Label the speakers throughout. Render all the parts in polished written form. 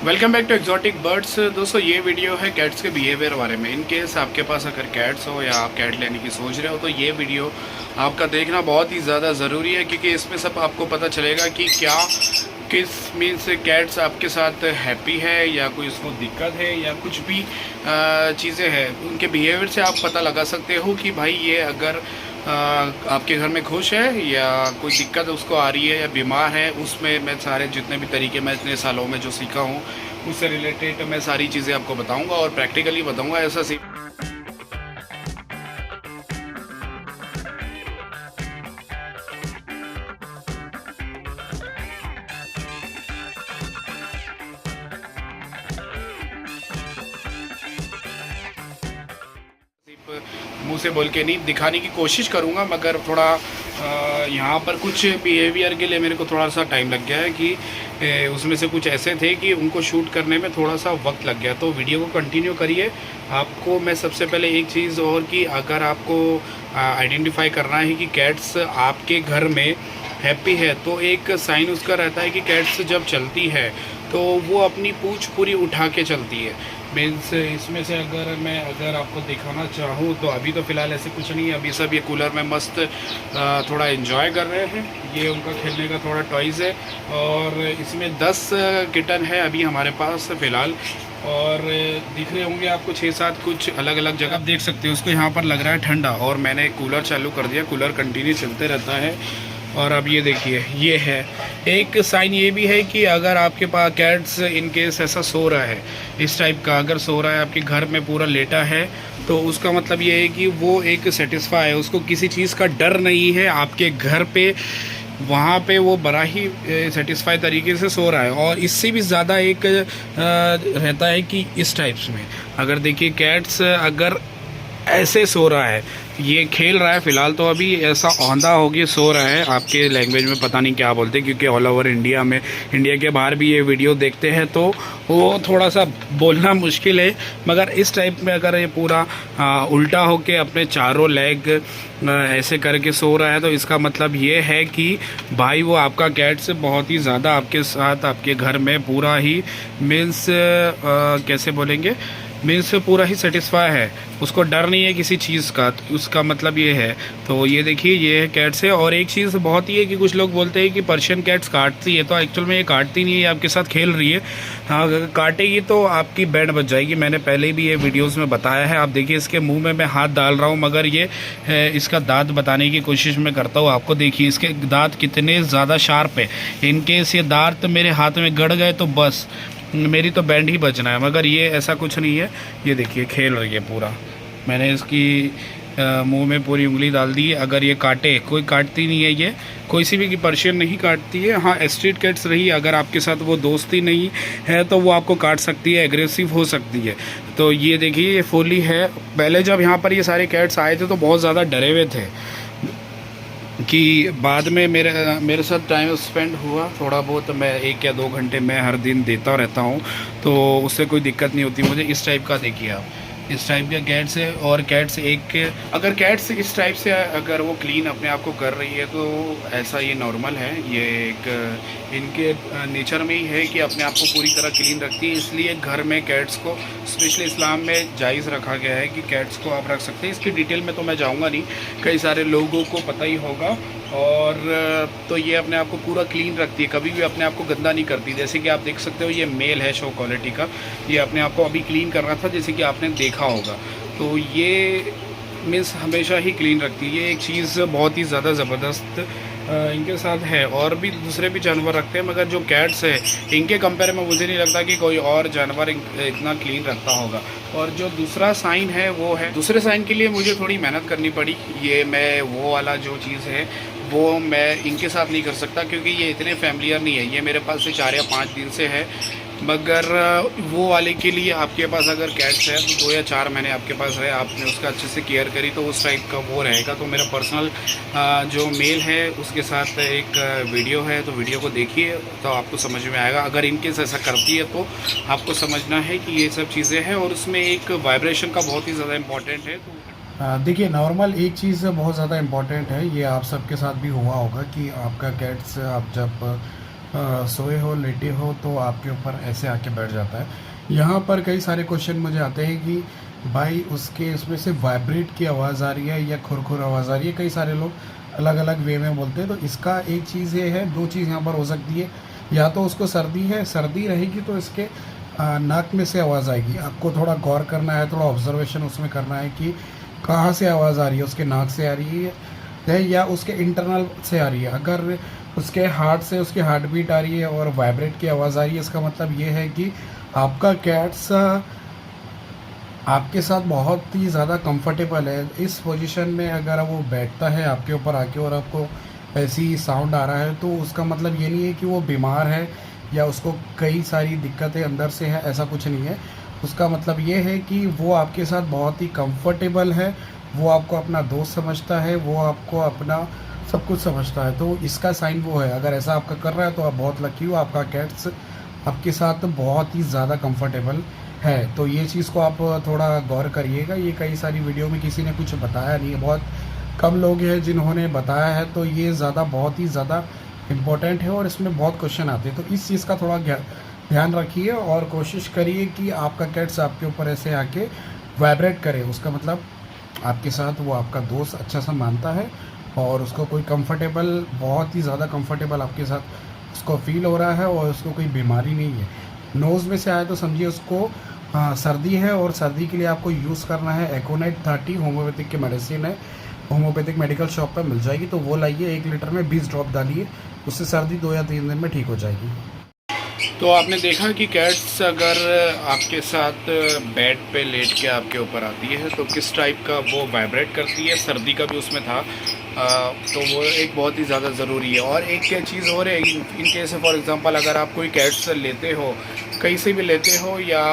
Speaker 1: Welcome back to exotic birds. दोस्तों ये video है कैट्स के बिहेवियर बारे में। इन केस आपके पास अगर कैट्स हो या आप कैट लेने की सोच रहे हो तो ये वीडियो आपका देखना बहुत ही ज़्यादा ज़रूरी है, क्योंकि इसमें सब आपको पता चलेगा कि क्या किस मीन्स कैट्स आपके साथ हैप्पी है या कोई उसको दिक्कत है या कुछ भी चीज़ें हैं। उनके बिहेवियर से आप पता लगा सकते हो कि भाई ये अगर आपके घर में खुश है या कोई दिक्कत उसको आ रही है या बीमार है। उसमें मैं सारे जितने भी तरीके मैं इतने सालों में जो सीखा हूँ उससे रिलेटेड मैं सारी चीज़ें आपको बताऊँगा और प्रैक्टिकली बताऊँगा। ऐसा मुंह से बोल के नहीं दिखाने की कोशिश करूँगा, मगर थोड़ा यहाँ पर कुछ बिहेवियर के लिए मेरे को थोड़ा सा टाइम लग गया है कि उसमें से कुछ ऐसे थे कि उनको शूट करने में थोड़ा सा वक्त लग गया। तो वीडियो को कंटिन्यू करिए। आपको मैं सबसे पहले एक चीज़ और कि अगर आपको आइडेंटिफाई करना है कि कैट्स आपके घर में हैप्पी है तो एक साइन उसका रहता है कि कैट्स जब चलती है तो वो अपनी पूंछ पूरी उठा के चलती है। मीन्स इसमें से अगर आपको दिखाना चाहूँ तो अभी तो फ़िलहाल ऐसे कुछ नहीं है। अभी सब ये कूलर में मस्त थोड़ा एंजॉय कर रहे हैं। ये उनका खेलने का थोड़ा टॉयज़ है और इसमें 10 किटन है अभी हमारे पास फ़िलहाल। और दिख रहे होंगे आपको 6-7 कुछ अलग अलग जगह। आप देख सकते हो उसको यहाँ पर लग रहा है ठंडा और मैंने कूलर चालू कर दिया। कूलर कंटिन्यू चलते रहता है। और अब ये देखिए ये है एक साइन। ये भी है कि अगर आपके पास कैट्स इन केस ऐसा सो रहा है, इस टाइप का अगर सो रहा है आपके घर में पूरा लेटा है, तो उसका मतलब ये है कि वो एक सेटिस्फाई है, उसको किसी चीज़ का डर नहीं है आपके घर पे। वहाँ पे वो बड़ा ही सेटिस्फाई तरीके से सो रहा है। और इससे भी ज़्यादा एक रहता है कि इस टाइप्स में अगर देखिए कैट्स अगर ऐसे सो रहा है, ये खेल रहा है फ़िलहाल तो अभी ऐसा औंधा हो गया सो रहा है। आपके लैंग्वेज में पता नहीं क्या बोलते, क्योंकि ऑल ओवर इंडिया में, इंडिया के बाहर भी ये वीडियो देखते हैं तो वो थोड़ा सा बोलना मुश्किल है। मगर इस टाइप में अगर ये पूरा उल्टा होके अपने चारों लेग ऐसे करके सो रहा है तो इसका मतलब ये है कि भाई वो आपका कैट से बहुत ही ज़्यादा आपके साथ आपके घर में पूरा ही मीन्स कैसे बोलेंगे, मीन्स पूरा ही सेटिस्फाई है, उसको डर नहीं है किसी चीज़ का। तो उसका मतलब ये है। तो ये देखिए ये है कैट्स है। और एक चीज़ बहुत ही है कि कुछ लोग बोलते हैं कि पर्शियन कैट्स काटती है, तो एक्चुअल में ये काटती नहीं है, ये आपके साथ खेल रही है। हाँ अगर काटेगी तो आपकी बैंड बच जाएगी। मैंने पहले भी ये वीडियोस में बताया है। आप देखिए इसके मुंह में मैं हाथ डाल रहा हूँ मगर ये इसका दांत बताने की कोशिश मैं करता हूँ आपको। देखिए इसके दांत कितने ज़्यादा शार्प है। इनकेस ये दांत मेरे हाथ में गड़ गए तो बस मेरी तो बैंड ही बचना है। मगर ये ऐसा कुछ नहीं है। ये देखिए खेल रही है पूरा। मैंने इसकी मुंह में पूरी उंगली डाल दी है। अगर ये काटे, कोई काटती नहीं है, ये कोई सी भी की पर्शियन नहीं काटती है। हाँ स्ट्रीट कैट्स रही, अगर आपके साथ वो दोस्ती नहीं है तो वो आपको काट सकती है, एग्रेसिव हो सकती है। तो ये देखिए ये फुली है। पहले जब यहाँ पर ये सारे कैट्स आए थे तो बहुत ज़्यादा डरे हुए थे कि बाद में मेरे साथ टाइम स्पेंड हुआ थोड़ा बहुत। मैं 1 या 2 घंटे मैं हर दिन देता रहता हूँ तो उससे कोई दिक्कत नहीं होती मुझे। इस टाइप का देखिए आप, इस टाइप का कैट्स है। और कैट्स अगर कैट्स इस टाइप से अगर वो क्लीन अपने आप को कर रही है तो ऐसा ये नॉर्मल है। ये एक इनके नेचर में ही है कि अपने आप को पूरी तरह क्लीन रखती है। इसलिए घर में कैट्स को स्पेशली इस्लाम में जायज़ रखा गया है कि कैट्स को आप रख सकते हैं। इसकी डिटेल में तो मैं जाऊँगा नहीं, कई सारे लोगों को पता ही होगा। और तो ये अपने आप को पूरा क्लीन रखती है, कभी भी अपने आप को गंदा नहीं करती। जैसे कि आप देख सकते हो ये मेल है शो क्वालिटी का, ये अपने आप को अभी क्लीन कर रहा था जैसे कि आपने देखा होगा। तो ये मीन्स हमेशा ही क्लीन रखती है। ये एक चीज़ बहुत ही ज़्यादा ज़बरदस्त इनके साथ है। और भी दूसरे भी जानवर रखते हैं मगर जो कैट्स है इनके कंपेयर में मुझे नहीं लगता कि कोई और जानवर इतना क्लीन रखता होगा। और जो दूसरा साइन है वो है, दूसरे साइन के लिए मुझे थोड़ी मेहनत करनी पड़ी। ये मैं वो वाला जो चीज़ है वो मैं इनके साथ नहीं कर सकता क्योंकि ये इतने फैमिलियर नहीं है। ये मेरे पास से 4 या 5 दिन से है। मगर वो वाले के लिए आपके पास अगर कैट्स है तो 2 या 4 महीने आपके पास है, आपने उसका अच्छे से केयर करी तो उस टाइप का वो रहेगा। तो मेरा पर्सनल जो मेल है उसके साथ एक वीडियो है, तो वीडियो को देखिए तो आपको समझ में आएगा। अगर इनकेस ऐसा करती है तो आपको समझना है कि ये सब चीज़ें हैं। और उसमें एक वाइब्रेशन का बहुत ही ज़्यादा इम्पॉर्टेंट है।
Speaker 2: देखिए नॉर्मल एक चीज़ बहुत ज़्यादा इम्पॉर्टेंट है, ये आप सबके साथ भी हुआ होगा कि आपका कैट्स आप जब सोए हो लेटे हो तो आपके ऊपर ऐसे आके बैठ जाता है। यहाँ पर कई सारे क्वेश्चन मुझे आते हैं कि भाई उसके इसमें से वाइब्रेट की आवाज़ आ रही है या खुरखुर आवाज़ आ रही है। कई सारे लोग अलग अलग वे में बोलते हैं। तो इसका एक चीज़ ये है, दो चीज़ यहाँ पर हो सकती है। या तो उसको सर्दी है, सर्दी रहेगी तो इसके नाक में से आवाज़ आएगी। आपको थोड़ा गौर करना है, थोड़ा ऑब्जर्वेशन उसमें करना है कि कहाँ से आवाज़ आ रही है। उसके नाक से आ रही है या उसके इंटरनल से आ रही है। अगर उसके हार्ट से उसकी हार्ट बीट आ रही है और वाइब्रेट की आवाज़ आ रही है, इसका मतलब ये है कि आपका कैट्स आपके साथ बहुत ही ज़्यादा कंफर्टेबल है। इस पोजीशन में अगर वो बैठता है आपके ऊपर आके और आपको ऐसी साउंड आ रहा है, तो उसका मतलब ये नहीं है कि वो बीमार है या उसको कई सारी दिक्कतें अंदर से है, ऐसा कुछ नहीं है। उसका मतलब ये है कि वो आपके साथ बहुत ही कंफर्टेबल है, वो आपको अपना दोस्त समझता है, वो आपको अपना सब कुछ समझता है। तो इसका साइन वो है। अगर ऐसा आपका कर रहा है तो आप बहुत लकी हो, आपका कैट्स आपके साथ बहुत ही ज़्यादा कंफर्टेबल है। तो ये चीज़ को आप थोड़ा गौर करिएगा। ये कई सारी वीडियो में किसी ने कुछ बताया नहीं है, बहुत कम लोग हैं जिन्होंने बताया है। तो ये बहुत ही ज़्यादा इम्पोर्टेंट है और इसमें बहुत क्वेश्चन आते हैं। तो इस चीज़ का थोड़ा ध्यान रखिए और कोशिश करिए कि आपका कैट्स आपके ऊपर ऐसे आके वाइब्रेट करे। उसका मतलब आपके साथ वो आपका दोस्त अच्छा सा मानता है और उसको कोई कंफर्टेबल, बहुत ही ज़्यादा कंफर्टेबल आपके साथ उसको फील हो रहा है और उसको कोई बीमारी नहीं है। नोज़ में से आए तो समझिए उसको सर्दी है और सर्दी के लिए आपको यूज़ करना है एकोनाइट 30 होम्योपैथिक की मेडिसिन है, होम्योपैथिक मेडिकल शॉप पर मिल जाएगी। तो वो लाइए, 1 लीटर में 20 ड्रॉप डालिए, उससे सर्दी 2 या 3 दिन में ठीक हो जाएगी।
Speaker 1: तो आपने देखा कि कैट्स अगर आपके साथ बेड पे लेट के आपके ऊपर आती है तो किस टाइप का वो वाइब्रेट करती है। सर्दी का भी उसमें था, तो वो एक बहुत ही ज़्यादा ज़रूरी है। और एक क्या चीज़ और है, इन केस फॉर एग्जांपल अगर आप कोई कैट्स लेते हो, कहीं से भी लेते हो या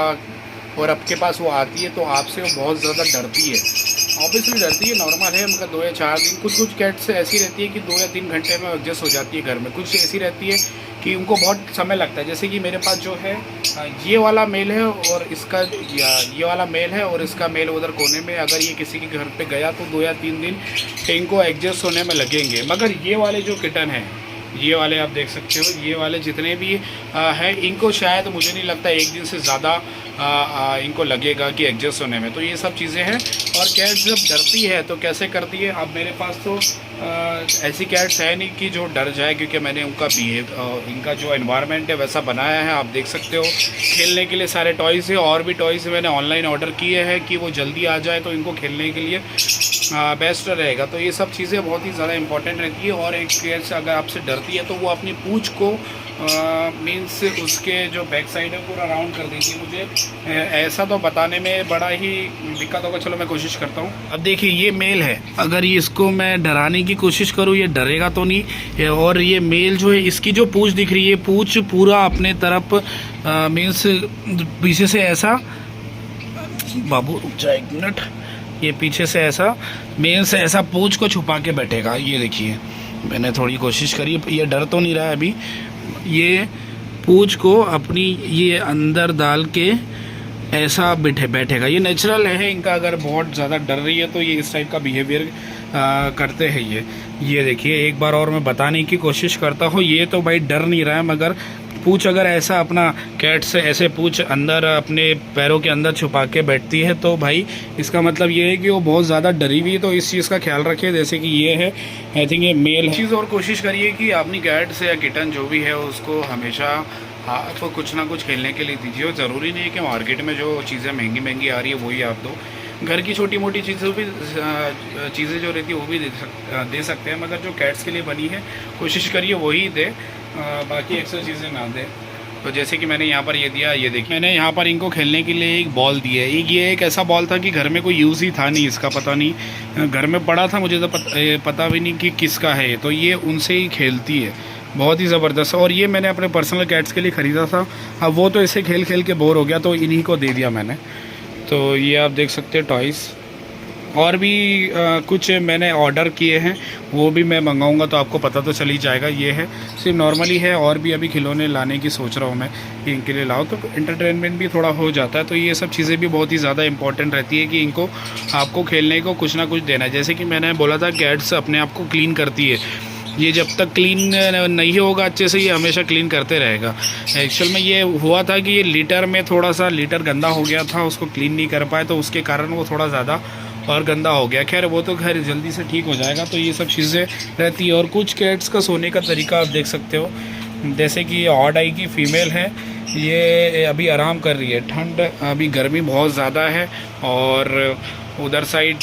Speaker 1: और आपके पास वो आती है तो आपसे वो बहुत ज़्यादा डरती है। ऑब्वियसली डरती है, नॉर्मल है। मतलब 2 या 4 दिन, कुछ कैट्स ऐसी रहती है कि 2 या 3 घंटे में एडजस्ट हो जाती है घर में। कुछ ऐसी रहती है कि उनको बहुत समय लगता है। जैसे कि मेरे पास जो है ये वाला मेल है और इसका ये वाला मेल है और इसका मेल उधर कोने में। अगर ये किसी के घर पे गया तो 2 या 3 दिन इनको एडजस्ट होने में लगेंगे। मगर ये वाले जो किटन हैं, ये वाले आप देख सकते हो, ये वाले जितने भी हैं, इनको शायद मुझे नहीं लगता 1 दिन से ज़्यादा इनको लगेगा कि एडजस्ट होने में। तो ये सब चीज़ें हैं। और कैट जब डरती है तो कैसे करती है। अब मेरे पास तो ऐसी कैट्स है नहीं कि जो डर जाए, क्योंकि मैंने उनका इनका जो एनवायरनमेंट है वैसा बनाया है। आप देख सकते हो, खेलने के लिए सारे टॉयज़ है और भी टॉयज़ मैंने ऑनलाइन ऑर्डर किए हैं कि वो जल्दी आ जाए तो इनको खेलने के लिए बेस्ट रहेगा। तो ये सब चीज़ें बहुत ही ज़्यादा इंपॉर्टेंट रहती है। और एक कैट अगर आपसे डरती है तो वो अपनी पूँछ को मीन्स उसके जो बैक साइड है पूरा राउंड कर देती है। मुझे ऐसा तो बताने में बड़ा ही दिक्कत होगा, चलो मैं कोशिश करता हूँ। अब देखिए ये मेल है, अगर ये इसको मैं डराने की कोशिश करूँ ये डरेगा तो नहीं। और ये मेल जो है, इसकी जो पूँछ दिख रही है, पूँछ पूरा अपने तरफ मीन्स पीछे से ऐसा, बाबू रुक जा 1 मिनट, ये पीछे से ऐसा मीन्स ऐसा पूँछ को छुपा के बैठेगा। ये देखिए मैंने थोड़ी कोशिश करी, ये डर तो नहीं रहा है अभी। ये पूँछ को अपनी ये अंदर डाल के ऐसा बैठेगा। ये नेचुरल है इनका। अगर बहुत ज़्यादा डर रही है तो ये इस टाइप का बिहेवियर करते हैं। ये देखिए, एक बार और मैं बताने की कोशिश करता हूँ। ये तो भाई डर नहीं रहा है, मगर पूँछ अगर ऐसा अपना कैट से ऐसे पूँछ अंदर अपने पैरों के अंदर छुपा के बैठती है तो भाई इसका मतलब ये है कि वो बहुत ज़्यादा डरी हुई है। तो इस चीज़ का ख्याल रखिए। जैसे कि ये है, आई थिंक ये मेल है। चीज़ और कोशिश करिए कि अपनी कैट से या किटन जो भी है उसको हमेशा आपको कुछ ना कुछ खेलने के लिए दीजिए। और ज़रूरी नहीं है कि मार्केट में जो चीज़ें महंगी आ रही है वही आप दो। घर की छोटी मोटी चीज़ें भी चीज़ें जो रहती है वो भी दे सकते हैं, मगर जो कैट्स के लिए बनी है कोशिश करिए वही दे, बाकी एक्स्ट्रा चीज़ें ना दे। तो जैसे कि मैंने यहाँ पर ये दिया, ये देखिए मैंने यहाँ पर इनको खेलने के लिए एक बॉल दी है। ये एक ऐसा बॉल था कि घर में कोई यूज़ ही था नहीं इसका, पता नहीं घर में पड़ा था, मुझे तो पता भी नहीं कि किसका है। तो ये उनसे ही खेलती है, बहुत ही ज़बरदस्त। और ये मैंने अपने पर्सनल कैट्स के लिए ख़रीदा था। अब वो तो ऐसे खेल खेल के बोर हो गया तो इन्हीं को दे दिया मैंने। तो ये आप देख सकते हैं टॉयज़। और भी कुछ मैंने ऑर्डर किए हैं, वो भी मैं मंगाऊंगा तो आपको पता तो चल ही जाएगा। ये है सिर्फ नॉर्मली है, और भी अभी खिलौने लाने की सोच रहा हूँ मैं कि इनके लिए लाओ तो एंटरटेनमेंट भी थोड़ा हो जाता है। तो ये सब चीज़ें भी बहुत ही ज़्यादा इंपॉर्टेंट रहती है कि इनको आपको खेलने को कुछ ना कुछ देना है। जैसे कि मैंने बोला था कैट्स अपने आप को क्लीन करती है, ये जब तक क्लीन नहीं होगा अच्छे से, ये हमेशा क्लीन करते रहेगा। एक्चुअल में ये हुआ था कि ये लीटर में थोड़ा सा लीटर गंदा हो गया था, उसको क्लीन नहीं कर पाए तो उसके कारण वो थोड़ा ज़्यादा और गंदा हो गया। खैर वो तो खैर जल्दी से ठीक हो जाएगा। तो ये सब चीज़ें रहती है। और कुछ कैट्स का सोने का तरीका आप देख सकते हो, जैसे कि ये ऑड आई की फ़ीमेल है, ये अभी आराम कर रही है। ठंड अभी गर्मी बहुत ज़्यादा है और उधर साइड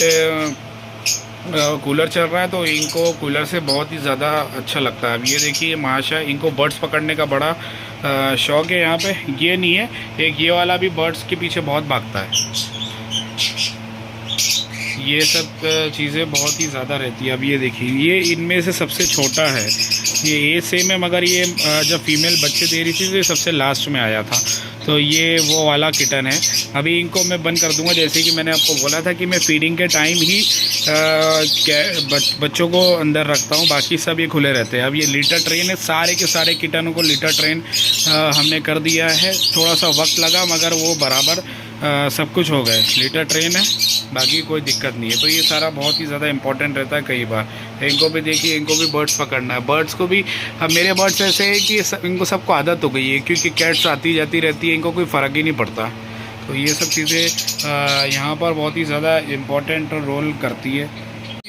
Speaker 1: कूलर चल रहा है, तो इनको कूलर से बहुत ही ज़्यादा अच्छा लगता है। अब ये देखिए माशा, इनको बर्ड्स पकड़ने का बड़ा शौक़ है यहाँ पे। ये नहीं है, एक ये वाला भी बर्ड्स के पीछे बहुत भागता है। ये सब चीज़ें बहुत ही ज़्यादा रहती है। अब ये देखिए, ये इनमें से सबसे छोटा है, ये सेम है, मगर ये जब फीमेल बच्चे दे रही थी तो ये सबसे लास्ट में आया था। तो ये वो वाला किटन है। अभी इनको मैं बंद कर दूंगा, जैसे कि मैंने आपको बोला था कि मैं फीडिंग के टाइम ही बच्चों को अंदर रखता हूँ, बाकी सब ये खुले रहते हैं। अब ये लीटर ट्रेन है, सारे के सारे किटनों को लीटर ट्रेन हमने कर दिया है। थोड़ा सा वक्त लगा मगर वो बराबर सब कुछ हो गए। लीटर ट्रेन है, बाकी कोई दिक्कत नहीं है। तो ये सारा बहुत ही ज़्यादा इंपॉर्टेंट रहता है। कई बार इनको भी देखिए, इनको भी बर्ड्स पकड़ना है। बर्ड्स को भी, अब मेरे बर्ड्स ऐसे हैं कि इनको सबको आदत हो गई है, क्योंकि कैट्स आती जाती रहती है, इनको कोई फ़र्क ही नहीं पड़ता। तो ये सब चीज़ें यहाँ पर बहुत ही ज़्यादा इम्पॉर्टेंट रोल करती है।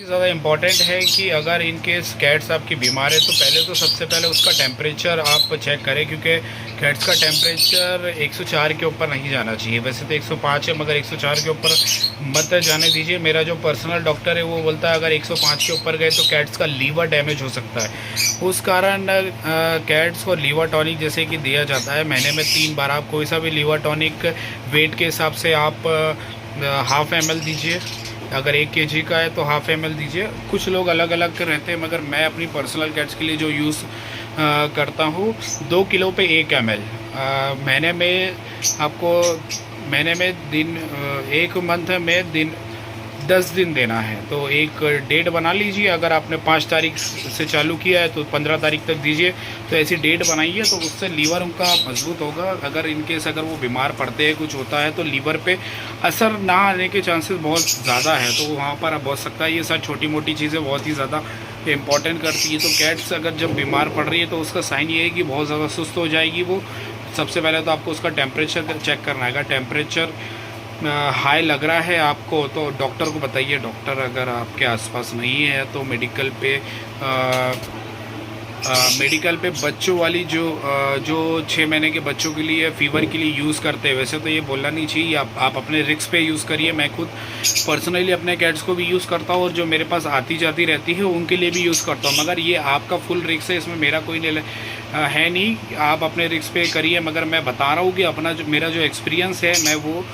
Speaker 1: ज़्यादा इम्पॉर्टेंट है कि अगर इनकेस कैट्स आपकी बीमार है तो पहले तो सबसे पहले उसका टेम्परेचर आप चेक करें, क्योंकि कैट्स का टेम्परेचर 104 के ऊपर नहीं जाना चाहिए। वैसे तो 105 है, मगर 104 के ऊपर मत जाने दीजिए। मेरा जो पर्सनल डॉक्टर है वो बोलता है अगर 105 के ऊपर गए तो कैट्स का लीवर डैमेज हो सकता है। उस कारण कैट्स को लीवर टॉनिक जैसे कि दिया जाता है महीने में 3 बार। आप कोई सा भी लीवर टॉनिक वेट के हिसाब से आप ½ ml दीजिए। अगर 1 kg का है तो ½ ml दीजिए। कुछ लोग अलग अलग रहते हैं, मगर मैं अपनी पर्सनल कैट्स के लिए जो यूज़ करता हूँ 2 किलो पे 1 ml महीने में आपको, महीने में दिन 1 मंथ में दिन 10 दिन देना है। तो एक डेट बना लीजिए। अगर आपने 5 तारीख से चालू किया है तो 15 तारीख तक दीजिए। तो ऐसी डेट बनाइए, तो उससे लीवर उनका मजबूत होगा। अगर इनकेस अगर वो बीमार पड़ते हैं, कुछ होता है, तो लीवर पे असर ना आने के चांसेस बहुत ज़्यादा है। तो वहाँ पर अब हो सकता है ये सब छोटी मोटी चीज़ें बहुत ही ज़्यादा इम्पॉर्टेंट करती है। तो कैट्स अगर जब बीमार पड़ रही है तो उसका साइन ये है कि बहुत ज़्यादा सुस्त हो जाएगी वो। सबसे पहले तो आपको उसका टेम्परेचर चेक करना है। टेम्परेचर हाई लग रहा है आपको तो डॉक्टर को बताइए। डॉक्टर अगर आपके आसपास नहीं है तो मेडिकल पे बच्चों वाली जो 6 महीने के बच्चों के लिए फ़ीवर के लिए यूज़ करते हैं। वैसे तो ये बोलना नहीं चाहिए, आप अपने रिस्क पे यूज़ करिए। मैं खुद पर्सनली अपने कैट्स को भी यूज़ करता हूँ और जो मेरे पास आती जाती रहती है उनके लिए भी यूज़ करता हूँ। मगर ये आपका फुल रिस्क है, इसमें मेरा कोई है नहीं। आप अपने रिस्क पे करिए। मगर मैं बता रहा हूँ कि अपना मेरा जो एक्सपीरियंस है, मैं वो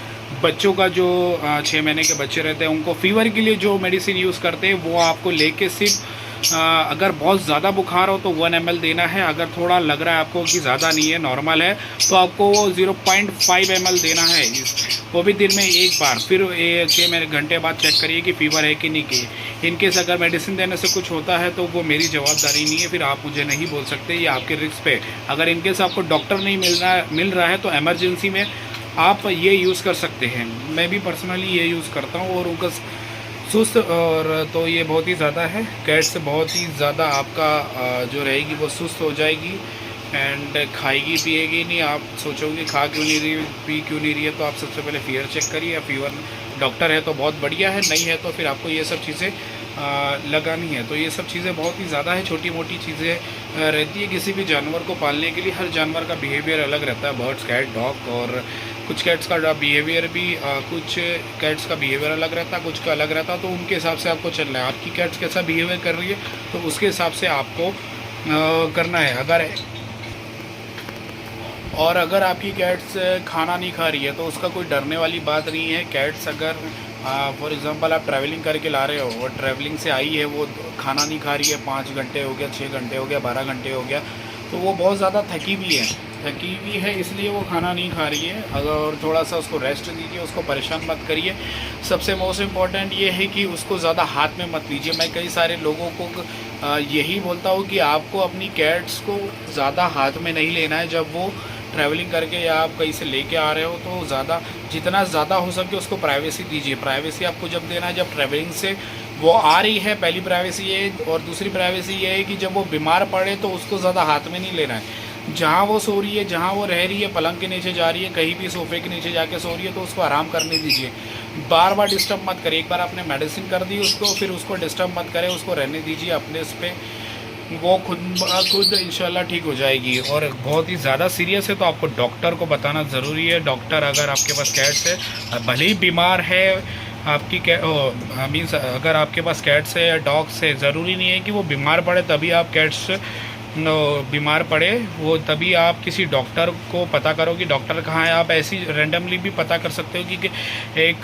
Speaker 1: बच्चों का जो 6 महीने के बच्चे रहते हैं उनको फ़ीवर के लिए जो मेडिसिन यूज़ करते हैं वो आपको लेके सिर्फ अगर बहुत ज़्यादा बुखार हो तो 1 ml देना है। अगर थोड़ा लग रहा है आपको कि ज़्यादा नहीं है, नॉर्मल है, तो आपको 0.5 ml देना है, वो भी दिन में 1 बार। फिर 6 घंटे बाद चेक करिए कि फ़ीवर है कि नहीं की। इनकेस अगर मेडिसिन देने से कुछ होता है तो वो मेरी जवाबदारी नहीं है, फिर आप मुझे नहीं बोल सकते, ये आपके रिस्क पे। अगर इनकेस आपको डॉक्टर नहीं मिल रहा है तो एमरजेंसी में आप ये यूज़ कर सकते हैं। मैं भी पर्सनली ये यूज़ करता हूँ और उनका सुस्त और तो ये बहुत ही ज़्यादा है। कैट से बहुत ही ज़्यादा आपका जो रहेगी वो सुस्त हो जाएगी एंड खाएगी पिएगी नहीं। आप सोचोगे खा क्यों नहीं रही, पी क्यों नहीं रही है, तो आप सबसे पहले फीवर चेक करिए। या फीवर डॉक्टर है तो बहुत बढ़िया है, नहीं है तो फिर आपको ये सब चीज़ें लगानी है। तो ये सब चीज़ें बहुत ही ज़्यादा है, छोटी मोटी चीज़ें रहती है। किसी भी जानवर को पालने के लिए हर जानवर का बिहेवियर अलग रहता है, बर्ड्स, कैट, डॉग। और कुछ कैट्स का बिहेवियर भी कुछ कैट्स का बिहेवियर अलग रहता है, कुछ का अलग रहता है। तो उनके हिसाब से आपको चलना है। आपकी कैट्स कैसा बिहेवियर कर रही है तो उसके हिसाब से आपको करना है। अगर आपकी कैट्स खाना नहीं खा रही है तो उसका कोई डरने वाली बात नहीं है। कैट्स अगर फॉर एग्ज़ाम्पल आप ट्रैवलिंग करके ला रहे हो और ट्रैवलिंग से आई है, वो खाना नहीं खा रही है, 5 घंटे हो गया, 6 घंटे हो गया, 12 घंटे हो गया, तो वो बहुत ज़्यादा थकी हुई है, इसलिए वो खाना नहीं खा रही है। अगर थोड़ा सा उसको रेस्ट दीजिए, उसको परेशान मत करिए। सबसे मोस्ट इम्पॉर्टेंट ये है कि उसको ज़्यादा हाथ में मत लीजिए। मैं कई सारे लोगों को यही बोलता हूँ कि आपको अपनी कैट्स को ज़्यादा हाथ में नहीं लेना है। जब वो ट्रैवलिंग करके या आप कहीं से लेके आ रहे हो तो जितना ज़्यादा हो सके उसको प्राइवेसी दीजिए। प्राइवेसी आपको जब देना है जब ट्रैवलिंग से वो आ रही है, पहली प्राइवेसी ये। और दूसरी प्राइवेसी ये है कि जब वो बीमार पड़े तो उसको ज़्यादा हाथ में नहीं लेना है। जहाँ वो सो रही है, जहाँ वो रह रही है, पलंग के नीचे जा रही है, कहीं भी सोफे के नीचे जाके सो रही है, तो उसको आराम करने दीजिए। बार बार डिस्टर्ब मत करिए। एक बार आपने मेडिसिन कर दी उसको, फिर उसको डिस्टर्ब मत करें, उसको रहने दीजिए अपने इस पे। वो खुद इंशाल्लाह ठीक हो जाएगी। और बहुत ही ज़्यादा सीरियस है तो आपको डॉक्टर को बताना ज़रूरी है। डॉक्टर, अगर आपके पास कैट्स है, भले ही बीमार है आपकी मीन्स अगर आपके पास कैट्स है या डॉग्स है, ज़रूरी नहीं है कि वो बीमार पड़े तभी आप कैट्स बीमार पड़े वो तभी आप किसी डॉक्टर को पता करो कि डॉक्टर कहाँ है। आप ऐसी रैंडमली भी पता कर सकते हो कि एक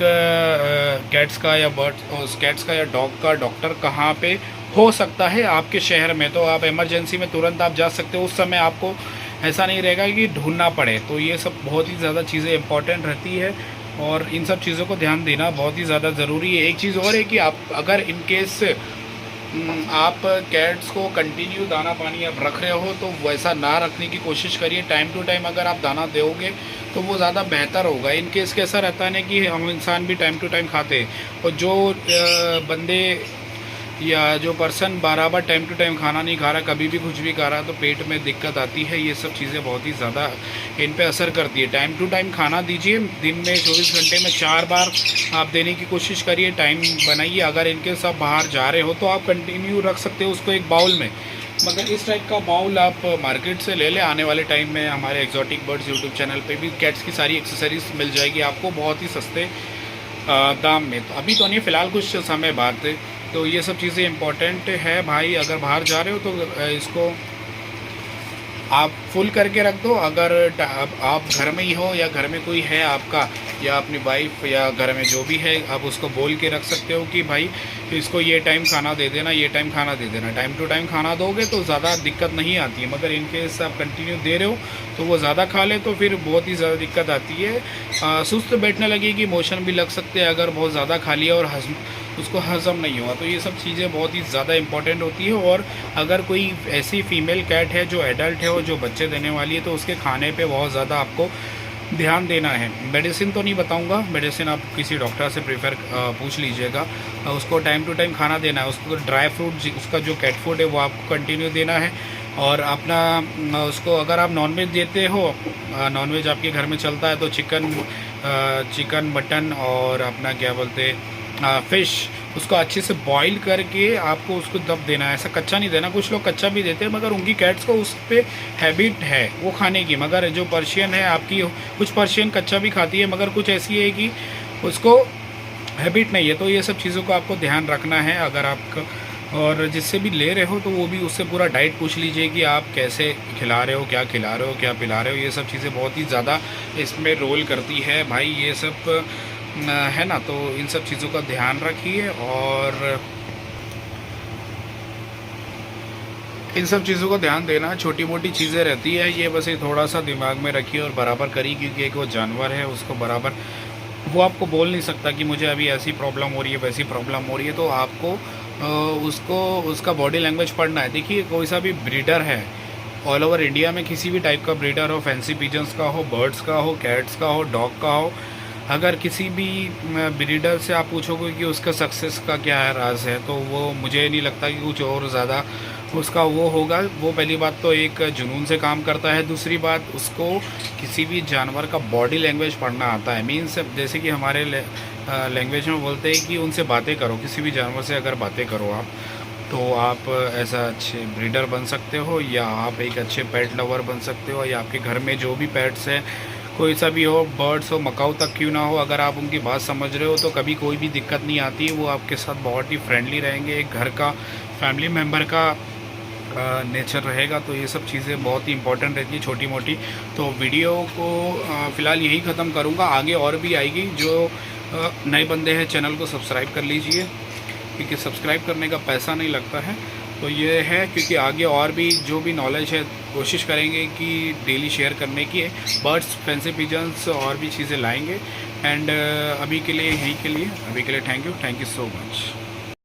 Speaker 1: कैट्स का या कैट्स का या डॉग का डॉक्टर कहाँ पे हो सकता है आपके शहर में। तो आप इमरजेंसी में तुरंत आप जा सकते हो, उस समय आपको ऐसा नहीं रहेगा कि ढूंढना पड़े। तो ये सब बहुत ही ज़्यादा चीज़ें इंपॉर्टेंट रहती है और इन सब चीज़ों को ध्यान देना बहुत ही ज़्यादा ज़रूरी है। एक चीज़ और है कि आप अगर इन केस आप कैट्स को कंटिन्यू दाना पानी आप रख रहे हो तो वैसा ना रखने की कोशिश करिए। टाइम टू टाइम अगर आप दाना दोगे तो वो ज़्यादा बेहतर होगा। इन केस कैसा रहता है ना कि हम इंसान भी टाइम टू टाइम खाते हैं और जो बंदे या जो पर्सन बराबर टाइम टू टाइम खाना नहीं खा रहा, कभी भी कुछ भी खा रहा, तो पेट में दिक्कत आती है। ये सब चीज़ें बहुत ही ज़्यादा इन पे असर करती है। टाइम टू टाइम खाना दीजिए। दिन में 24 घंटे में 4 बार आप देने की कोशिश करिए। टाइम बनाइए। अगर इनके सब बाहर जा रहे हो तो आप कंटिन्यू रख सकते हो उसको एक बाउल में, मगर इस टाइप का बाउल आप मार्केट से ले लें। आने वाले टाइम में हमारे एक्जॉटिक बर्ड्स यूट्यूब चैनल पे भी कैट्स की सारी एक्सेसरीज मिल जाएगी आपको बहुत ही सस्ते दाम में। तो अभी तो नहीं, फ़िलहाल कुछ समय बाद। तो ये सब चीज़ें इंपॉर्टेंट है भाई। अगर बाहर जा रहे हो तो इसको आप फुल करके रख दो। अगर आप घर में ही हो या घर में कोई है आपका या अपनी वाइफ या घर में जो भी है, आप उसको बोल के रख सकते हो कि भाई इसको ये टाइम खाना दे देना, ये टाइम खाना दे देना। टाइम टू टाइम खाना दोगे तो ज़्यादा दिक्कत नहीं आती है, मगर इनकेस आप कंटिन्यू दे रहे हो तो वो ज़्यादा खा ले तो फिर बहुत ही ज़्यादा दिक्कत आती है। सुस्त बैठने लगेगी, मोशन भी लग सकते हैं अगर बहुत ज़्यादा खा लिया और उसको हज़म नहीं हुआ। तो ये सब चीज़ें बहुत ही ज़्यादा इंपॉर्टेंट होती है। और अगर कोई ऐसी फ़ीमेल कैट है जो एडल्ट है और जो बच्चे देने वाली है तो उसके खाने पे बहुत ज़्यादा आपको ध्यान देना है। मेडिसिन तो नहीं बताऊंगा, मेडिसिन आप किसी डॉक्टर से पूछ लीजिएगा। उसको टाइम टू टाइम खाना देना है। उसको ड्राई फ्रूट, उसका जो कैट फूड है वो आपको कंटिन्यू देना है। और अपना उसको अगर आप नॉनवेज देते हो, नॉनवेज आपके घर में चलता है तो चिकन मटन और अपना क्या बोलते हैं फ़िश, उसको अच्छे से बॉईल करके आपको उसको दब देना है। ऐसा कच्चा नहीं देना। कुछ लोग कच्चा भी देते हैं मगर उनकी कैट्स को उस पर हैबिट है वो खाने की। मगर जो पर्शियन है आपकी, कुछ पर्शियन कच्चा भी खाती है मगर कुछ ऐसी है कि उसको हैबिट नहीं है। तो ये सब चीज़ों को आपको ध्यान रखना है। अगर आप और जिससे भी ले रहे हो तो वो भी उससे पूरा डाइट पूछ लीजिए कि आप कैसे खिला रहे हो, क्या खिला रहे हो, क्या पिला रहे हो। ये सब चीज़ें बहुत ही ज़्यादा इसमें रोल करती है भाई। ये सब है ना, तो इन सब चीज़ों का ध्यान रखिए और इन सब चीज़ों को ध्यान देना। छोटी मोटी चीज़ें रहती है ये, बस ये थोड़ा सा दिमाग में रखिए और बराबर करिए, क्योंकि एक वो जानवर है उसको बराबर वो आपको बोल नहीं सकता कि मुझे अभी ऐसी प्रॉब्लम हो रही है, वैसी प्रॉब्लम हो रही है। तो आपको उसका बॉडी लैंग्वेज पढ़ना है। देखिए कोई सा भी ब्रीडर है ऑल ओवर इंडिया में, किसी भी टाइप का ब्रीडर हो, फैंसी पिजन्स का हो, बर्ड्स का हो, कैट्स का हो, डॉग का हो, अगर किसी भी ब्रीडर से आप पूछोगे कि उसका सक्सेस का क्या है राज है, तो वो मुझे नहीं लगता कि कुछ और ज़्यादा उसका वो होगा। वो पहली बात तो एक जुनून से काम करता है, दूसरी बात उसको किसी भी जानवर का बॉडी लैंग्वेज पढ़ना आता है। मीन्स जैसे कि हमारे लैंग्वेज में बोलते हैं कि उनसे बातें करो। किसी भी जानवर से अगर बातें करो आप, तो आप ऐसा अच्छे ब्रीडर बन सकते हो या आप एक अच्छे पेट लवर बन सकते हो। या आपके घर में जो भी पेट्स हैं, कोई सा भी हो, बर्ड्स हो, मकाऊ तक क्यों ना हो, अगर आप उनकी बात समझ रहे हो तो कभी कोई भी दिक्कत नहीं आती। वो आपके साथ बहुत ही फ्रेंडली रहेंगे, एक घर का फैमिली मेम्बर का नेचर रहेगा। तो ये सब चीज़ें बहुत ही इंपॉर्टेंट रहती है, छोटी मोटी। तो वीडियो को फ़िलहाल यही ख़त्म करूँगा, आगे और भी आएगी। जो नए बंदे हैं चैनल को सब्सक्राइब कर लीजिए, क्योंकि सब्सक्राइब करने का पैसा नहीं लगता है। तो ये है, क्योंकि आगे और भी जो भी नॉलेज है कोशिश करेंगे कि डेली शेयर करने की। बर्ड्स, फैंसी पिजन्स और भी चीज़ें लाएंगे। एंड अभी के लिए यहीं के लिए थैंक यू सो मच।